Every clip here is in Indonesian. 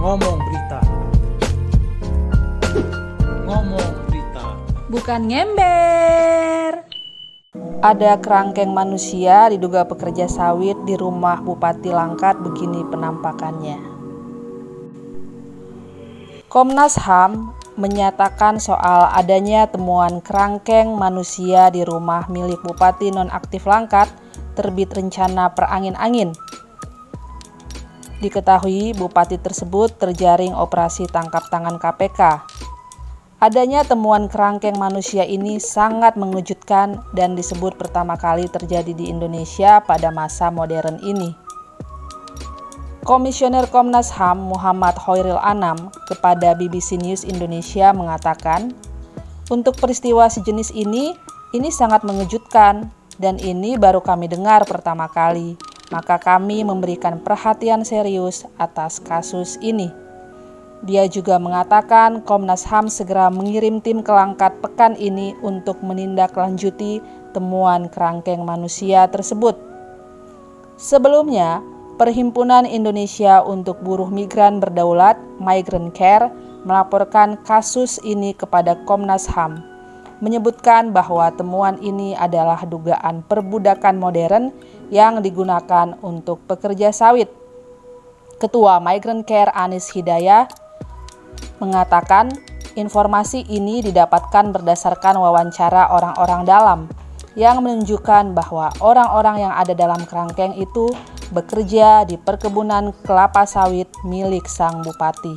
Ngomong berita. Ngomong berita. Bukan ngember. Ada kerangkeng manusia diduga pekerja sawit di rumah Bupati Langkat, begini penampakannya. Komnas HAM menyatakan soal adanya temuan kerangkeng manusia di rumah milik Bupati nonaktif Langkat terbit rencana perangin-angin. Diketahui Bupati tersebut terjaring operasi tangkap tangan KPK. Adanya temuan kerangkeng manusia ini sangat mengejutkan dan disebut pertama kali terjadi di Indonesia pada masa modern ini. Komisioner Komnas HAM Muhammad Hoiril Anam kepada BBC News Indonesia mengatakan, untuk peristiwa sejenis ini sangat mengejutkan dan ini baru kami dengar pertama kali, maka kami memberikan perhatian serius atas kasus ini. Dia juga mengatakan Komnas HAM segera mengirim tim ke Langkat pekan ini untuk menindaklanjuti temuan kerangkeng manusia tersebut. Sebelumnya, Perhimpunan Indonesia untuk Buruh Migran Berdaulat, Migrant Care, melaporkan kasus ini kepada Komnas HAM, menyebutkan bahwa temuan ini adalah dugaan perbudakan modern yang digunakan untuk pekerja sawit. Ketua Migrant Care Anis Hidayah mengatakan informasi ini didapatkan berdasarkan wawancara orang-orang dalam yang menunjukkan bahwa orang-orang yang ada dalam kerangkeng itu bekerja di perkebunan kelapa sawit milik sang bupati.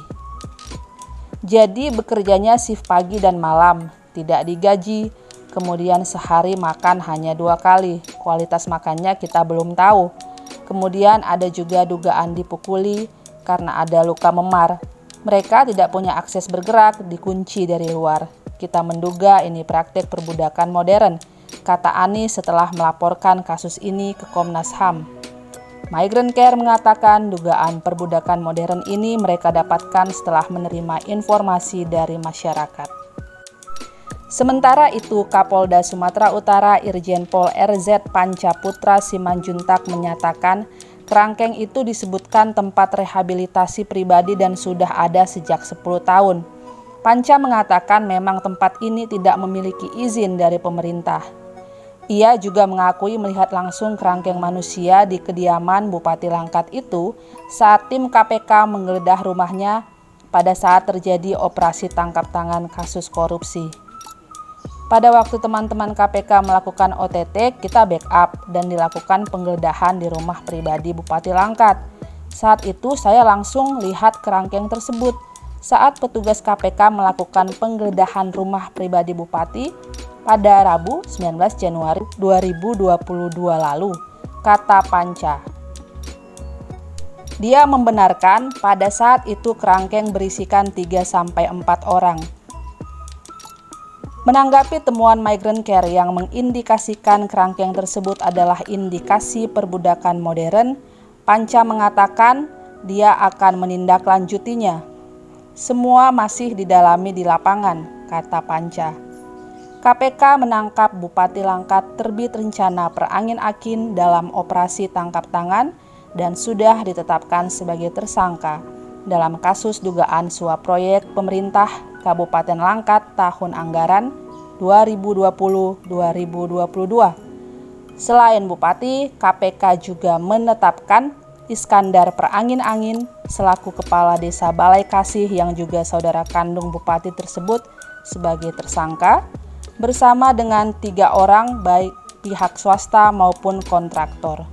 Jadi bekerjanya shift pagi dan malam, tidak digaji, kemudian sehari makan hanya 2 kali, kualitas makannya kita belum tahu. Kemudian ada juga dugaan dipukuli karena ada luka memar. Mereka tidak punya akses bergerak, dikunci dari luar. Kita menduga ini praktik perbudakan modern, kata Anis setelah melaporkan kasus ini ke Komnas HAM. Migrant Care mengatakan dugaan perbudakan modern ini mereka dapatkan setelah menerima informasi dari masyarakat. Sementara itu, Kapolda Sumatera Utara Irjen Pol RZ Panca Putra Simanjuntak menyatakan kerangkeng itu disebutkan tempat rehabilitasi pribadi dan sudah ada sejak 10 tahun. Panca mengatakan memang tempat ini tidak memiliki izin dari pemerintah. Ia juga mengakui melihat langsung kerangkeng manusia di kediaman Bupati Langkat itu saat tim KPK menggeledah rumahnya pada saat terjadi operasi tangkap tangan kasus korupsi. Pada waktu teman-teman KPK melakukan OTT, kita backup dan dilakukan penggeledahan di rumah pribadi Bupati Langkat. Saat itu saya langsung lihat kerangkeng tersebut saat petugas KPK melakukan penggeledahan rumah pribadi Bupati pada Rabu 19 Januari 2022 lalu, kata Panca. Dia membenarkan pada saat itu kerangkeng berisikan 3-4 orang. Menanggapi temuan Migrant Care yang mengindikasikan kerangkeng tersebut adalah indikasi perbudakan modern, Panca mengatakan dia akan menindaklanjutinya. Semua masih didalami di lapangan, kata Panca. KPK menangkap Bupati Langkat terbit rencana perangin-angin dalam operasi tangkap tangan dan sudah ditetapkan sebagai tersangka dalam kasus dugaan suap proyek pemerintah Kabupaten Langkat tahun anggaran 2020-2022. Selain Bupati, KPK juga menetapkan Iskandar Perangin-angin selaku Kepala Desa Balai Kasih yang juga saudara kandung Bupati tersebut sebagai tersangka bersama dengan 3 orang baik pihak swasta maupun kontraktor.